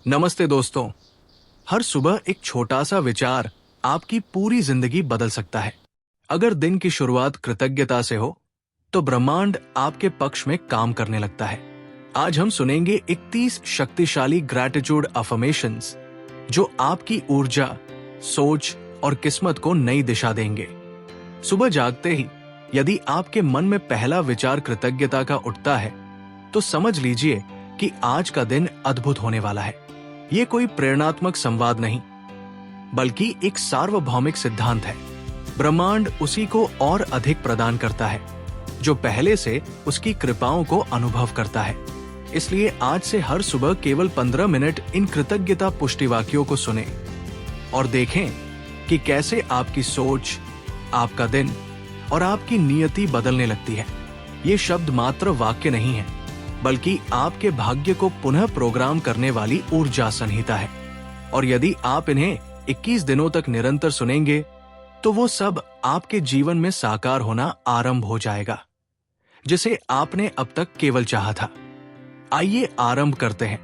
नमस्ते दोस्तों। हर सुबह एक छोटा सा विचार आपकी पूरी जिंदगी बदल सकता है। अगर दिन की शुरुआत कृतज्ञता से हो तो ब्रह्मांड आपके पक्ष में काम करने लगता है। आज हम सुनेंगे 31 शक्तिशाली ग्रैटिट्यूड अफर्मेशंस जो आपकी ऊर्जा, सोच और किस्मत को नई दिशा देंगे। सुबह जागते ही यदि आपके मन में पहला विचार कृतज्ञता का उठता है तो समझ लीजिए कि आज का दिन अद्भुत होने वाला है। ये कोई प्रेरणात्मक संवाद नहीं, बल्कि एक सार्वभौमिक सिद्धांत है। ब्रह्मांड उसी को और अधिक प्रदान करता है जो पहले से उसकी कृपाओं को अनुभव करता है। इसलिए आज से हर सुबह केवल 15 मिनट इन कृतज्ञता पुष्टि वाक्यों को सुने और देखें कि कैसे आपकी सोच, आपका दिन और आपकी नियति बदलने लगती है। ये शब्द मात्र वाक्य नहीं है, बल्कि आपके भाग्य को पुनः प्रोग्राम करने वाली ऊर्जा संहिता है। और यदि आप इन्हें 21 दिनों तक निरंतर सुनेंगे तो वो सब आपके जीवन में साकार होना आरंभ हो जाएगा, जिसे आपने अब तक केवल चाहा था। आइए आरंभ करते हैं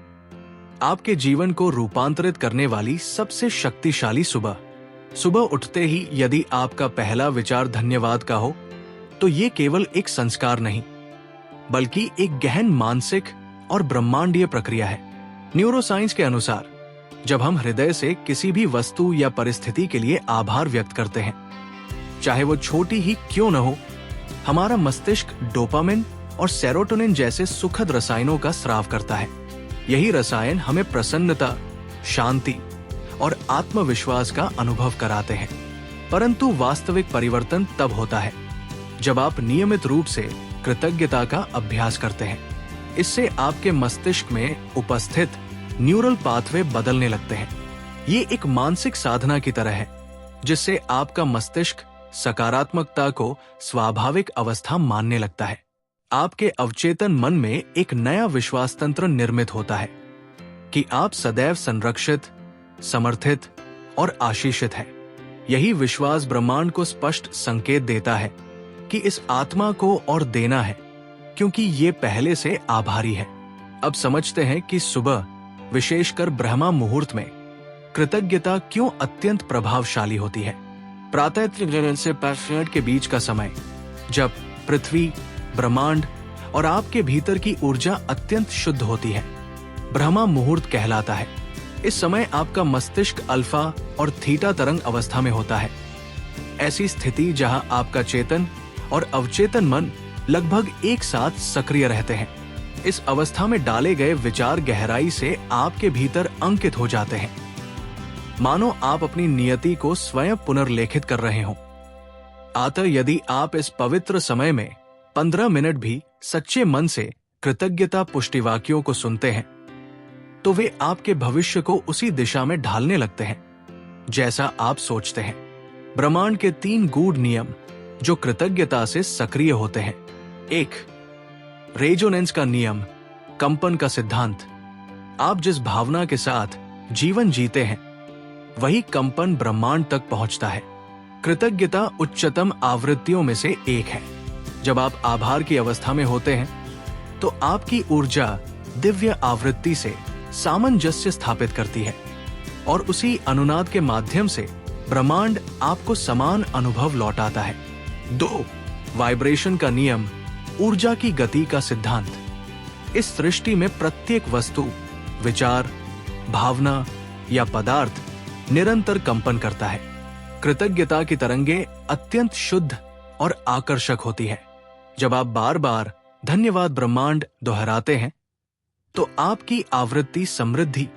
आपके जीवन को रूपांतरित करने वाली सबसे शक्तिशाली सुबह। सुबह उठते ही यदि आपका पहला विचार धन्यवाद का हो तो ये केवल एक संस्कार नहीं, बल्कि एक गहन मानसिक और ब्रह्मांडीय प्रक्रिया है। न्यूरोसाइंस के अनुसार जब हम हृदय से किसी भी वस्तु या परिस्थिति के लिए आभार व्यक्त करते हैं, चाहे वो छोटी ही क्यों न हो, हमारा मस्तिष्क डोपामिन और सेरोटोनिन जैसे सुखद रसायनों का स्राव करता है। यही रसायन हमें प्रसन्नता, शांति और आत्मविश्वास का अनुभव कराते हैं। परंतु वास्तविक परिवर्तन तब होता है जब आप नियमित रूप से कृतज्ञता का अभ्यास करते हैं। इससे आपके मस्तिष्क में उपस्थित न्यूरल पाथवे बदलने लगते हैं। ये एक मानसिक साधना की तरह है, जिससे आपका मस्तिष्क सकारात्मकता को स्वाभाविक अवस्था मानने लगता है। आपके अवचेतन मन में एक नया विश्वास तंत्र निर्मित होता है कि आप सदैव संरक्षित, समर्थित और आशीषित हैं। यही विश्वास ब्रह्मांड को स्पष्ट संकेत देता है कि इस आत्मा को और देना है, क्योंकि ये पहले से आभारी है। अब समझते हैं कि सुबह, विशेषकर ब्रह्मा मुहूर्त में, कृतज्ञता क्यों अत्यंत प्रभावशाली होती है। प्रातः 3 से 5 मिनट के बीच का समय, जब पृथ्वी, ब्रह्मांड और आपके भीतर की ऊर्जा अत्यंत शुद्ध होती है, ब्रह्मा मुहूर्त कहलाता है। इस समय आपका मस्तिष्क अल्फा और थीटा तरंग अवस्था में होता है। ऐसी स्थिति जहां आपका चेतन और अवचेतन मन लगभग एक साथ सक्रिय रहते हैं। इस अवस्था में डाले गए विचार गहराई से आपके भीतर अंकित हो जाते हैं, मानो आप अपनी नियति को स्वयं पुनर्लेखित कर रहे हों। अतः यदि आप इस पवित्र समय में 15 मिनट भी सच्चे मन से कृतज्ञता पुष्टि वाक्यों को सुनते हैं तो वे आपके भविष्य को उसी दिशा में ढालने लगते हैं जैसा आप सोचते हैं। ब्रह्मांड के 3 गूढ़ नियम जो कृतज्ञता से सक्रिय होते हैं। 1. रेजोनेंस का नियम, कंपन का सिद्धांत। आप जिस भावना के साथ जीवन जीते हैं, वही कंपन ब्रह्मांड तक पहुंचता है। कृतज्ञता उच्चतम आवृत्तियों में से एक है। जब आप आभार की अवस्था में होते हैं तो आपकी ऊर्जा दिव्य आवृत्ति से सामंजस्य स्थापित करती है और उसी अनुनाद के माध्यम से ब्रह्मांड आपको समान अनुभव लौटाता है। 2. वाइब्रेशन का नियम, ऊर्जा की गति का सिद्धांत। इस सृष्टि में प्रत्येक वस्तु, विचार, भावना या पदार्थ निरंतर कंपन करता है। कृतज्ञता की तरंगे अत्यंत शुद्ध और आकर्षक होती है। जब आप बार बार धन्यवाद ब्रह्मांड दोहराते हैं तो आपकी आवृत्ति समृद्धि,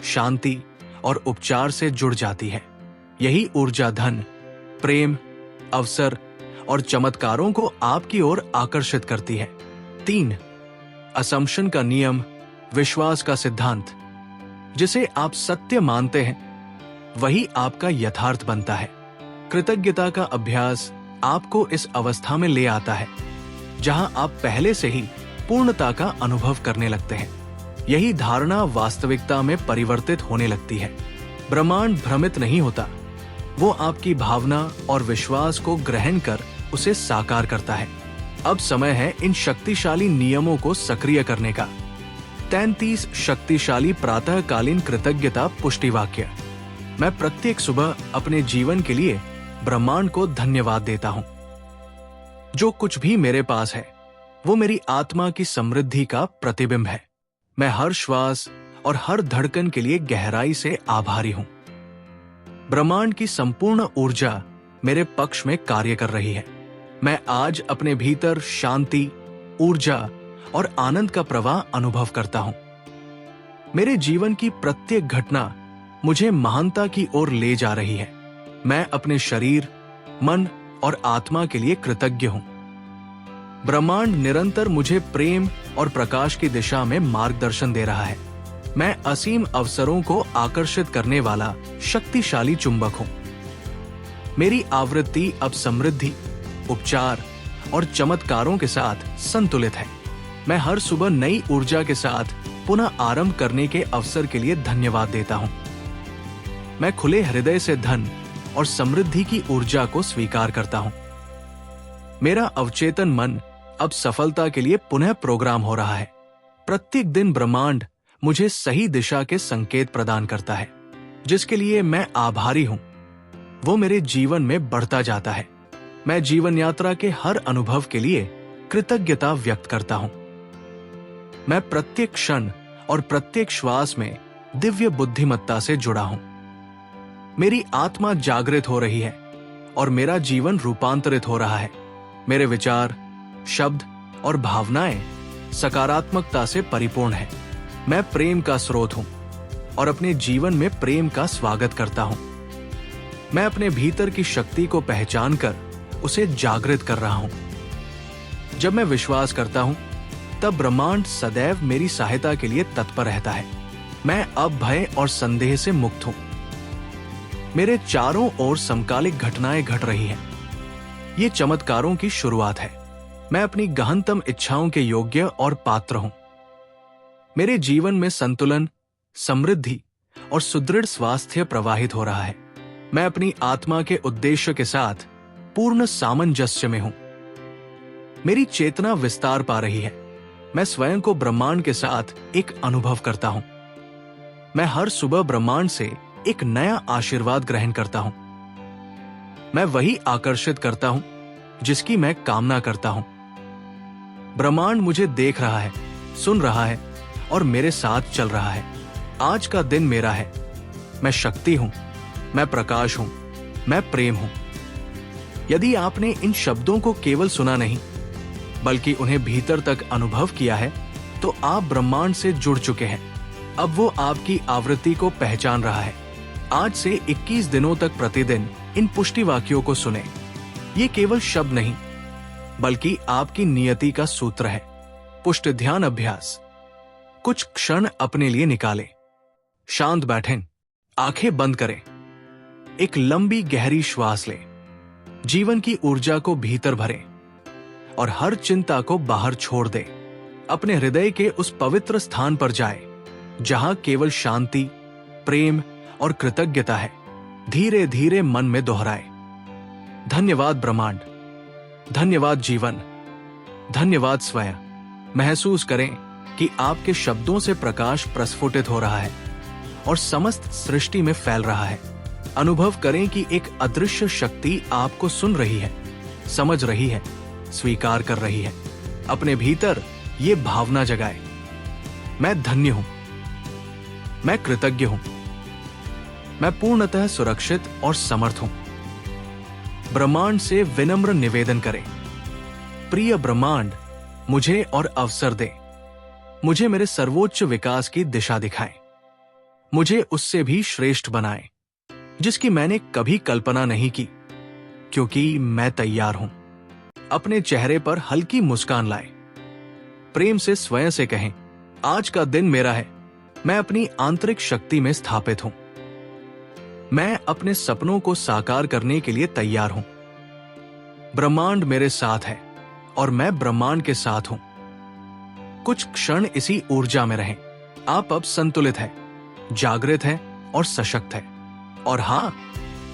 शांति और उपचार से जुड़ जाती है। यही ऊर्जा धन, प्रेम, अवसर और चमत्कारों को आपकी ओर आकर्षित करती है। 3. असम्पशन का नियम, विश्वास का सिद्धांत। जिसे आप सत्य मानते हैं वही आपका यथार्थ बनता है। कृतज्ञता का अभ्यास आपको इस अवस्था में ले आता है जहां आप पहले से ही पूर्णता का अनुभव करने लगते हैं। यही धारणा वास्तविकता में परिवर्तित होने लगती है। ब्रह्मांड भ्रमित नहीं होता, वो आपकी भावना और विश्वास को ग्रहण कर उसे साकार करता है। अब समय है इन शक्तिशाली नियमों को सक्रिय करने का। 33 शक्तिशाली प्रातःकालीन कृतज्ञता पुष्टि वाक्य। मैं प्रत्येक सुबह अपने जीवन के लिए ब्रह्मांड को धन्यवाद देता हूं। जो कुछ भी मेरे पास है वो मेरी आत्मा की समृद्धि का प्रतिबिंब है। मैं हर श्वास और हर धड़कन के लिए गहराई से आभारी हूं। ब्रह्मांड की संपूर्ण ऊर्जा मेरे पक्ष में कार्य कर रही है। मैं आज अपने भीतर शांति, ऊर्जा और आनंद का प्रवाह अनुभव करता हूं। मेरे जीवन की प्रत्येक घटना मुझे महानता की ओर ले जा रही है। मैं अपने शरीर, मन और आत्मा के लिए कृतज्ञ हूं। ब्रह्मांड निरंतर मुझे प्रेम और प्रकाश की दिशा में मार्गदर्शन दे रहा है। मैं असीम अवसरों को आकर्षित करने वाला शक्तिशाली चुंबक हूं। मेरी आवृत्ति अब समृद्धि, उपचार और चमत्कारों के साथ संतुलित है। मैं हर सुबह नई ऊर्जा के साथ पुनः आरंभ करने के अवसर के लिए धन्यवाद देता हूं। मैं खुले हृदय से धन और समृद्धि की ऊर्जा को स्वीकार करता हूं। मेरा अवचेतन मन अब सफलता के लिए पुनः प्रोग्राम हो रहा है। प्रत्येक दिन ब्रह्मांड मुझे सही दिशा के संकेत प्रदान करता है, जिसके लिए मैं आभारी हूं। वो मेरे जीवन में बढ़ता जाता है। मैं जीवन यात्रा के हर अनुभव के लिए कृतज्ञता व्यक्त करता हूं। मैं प्रत्येक क्षण और प्रत्येक श्वास में दिव्य बुद्धिमत्ता से जुड़ा हूं। मेरी आत्मा जागृत हो रही है और मेरा जीवन रूपांतरित हो रहा है। मेरे विचार, शब्द और भावनाएं सकारात्मकता से परिपूर्ण हैं। मैं प्रेम का स्रोत हूं और अपने जीवन में प्रेम का स्वागत करता हूं। मैं अपने भीतर की शक्ति को पहचानकर उसे जागृत कर रहा हूं। जब मैं विश्वास करता हूं, तब ब्रह्मांड सदैव मेरी सहायता के लिए तत्पर रहता है। मैं अब भय और संदेह से मुक्त हूं। मेरे चारों ओर समकालिक घटनाएं घट रही हैं। ये चमत्कारों की शुरुआत है। मैं अपनी गहनतम इच्छाओं के योग्य और पात्र हूं। मेरे जीवन में संतुलन, समृद्धि और सुदृढ़ स्वास्थ्य प्रवाहित हो रहा है। मैं अपनी आत्मा के उद्देश्य के साथ पूर्ण सामंजस्य में हूं। मेरी चेतना विस्तार पा रही है। मैं स्वयं को ब्रह्मांड के साथ एक अनुभव करता हूं। मैं हर सुबह ब्रह्मांड से एक नया आशीर्वाद ग्रहण करता हूं। मैं वही आकर्षित करता हूं जिसकी मैं कामना करता हूं। ब्रह्मांड मुझे देख रहा है, सुन रहा है और मेरे साथ चल रहा है। आज का दिन मेरा है। मैं शक्ति हूं, मैं प्रकाश हूं, मैं प्रेम हूं। यदि आपने इन शब्दों को केवल सुना नहीं, बल्कि उन्हें भीतर तक अनुभव किया है, तो आप ब्रह्मांड से जुड़ चुके हैं। अब वो आपकी आवृत्ति को पहचान रहा है। आज से 21 दिनों तक प्रतिदिन इन पुष्टि वाक्यों को सुने। ये केवल शब्द नहीं, बल्कि आपकी नियति का सूत्र है। पुष्ट ध्यान अभ्यास। कुछ क्षण अपने लिए निकालें। शांत बैठें, आंखें बंद करें, एक लंबी गहरी श्वास लें। जीवन की ऊर्जा को भीतर भरें और हर चिंता को बाहर छोड़ दें। अपने हृदय के उस पवित्र स्थान पर जाएं, जहां केवल शांति, प्रेम और कृतज्ञता है। धीरे धीरे मन में दोहराएं। धन्यवाद ब्रह्मांड, धन्यवाद जीवन, धन्यवाद स्वयं। महसूस करें कि आपके शब्दों से प्रकाश प्रस्फुटित हो रहा है और समस्त सृष्टि में फैल रहा है। अनुभव करें कि एक अदृश्य शक्ति आपको सुन रही है, समझ रही है, स्वीकार कर रही है। अपने भीतर ये भावना जगाए, मैं धन्य हूं, मैं कृतज्ञ हूं, मैं पूर्णतः सुरक्षित और समर्थ हूं। ब्रह्मांड से विनम्र निवेदन करें, प्रिय ब्रह्मांड, मुझे और अवसर दे। मुझे मेरे सर्वोच्च विकास की दिशा दिखाएं। मुझे उससे भी श्रेष्ठ बनाएं, जिसकी मैंने कभी कल्पना नहीं की, क्योंकि मैं तैयार हूं। अपने चेहरे पर हल्की मुस्कान लाएं। प्रेम से स्वयं से कहें, आज का दिन मेरा है। मैं अपनी आंतरिक शक्ति में स्थापित हूं। मैं अपने सपनों को साकार करने के लिए तैयार हूं। ब्रह्मांड मेरे साथ है और मैं ब्रह्मांड के साथ हूं। कुछ क्षण इसी ऊर्जा में रहें। आप अब संतुलित हैं, जागृत हैं और सशक्त हैं। और हां,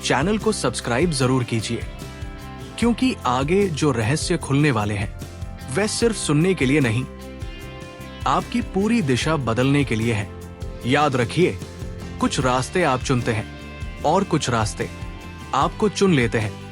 चैनल को सब्सक्राइब जरूर कीजिए, क्योंकि आगे जो रहस्य खुलने वाले हैं वह सिर्फ सुनने के लिए नहीं, आपकी पूरी दिशा बदलने के लिए है। याद रखिए, कुछ रास्ते आप चुनते हैं और कुछ रास्ते आपको चुन लेते हैं।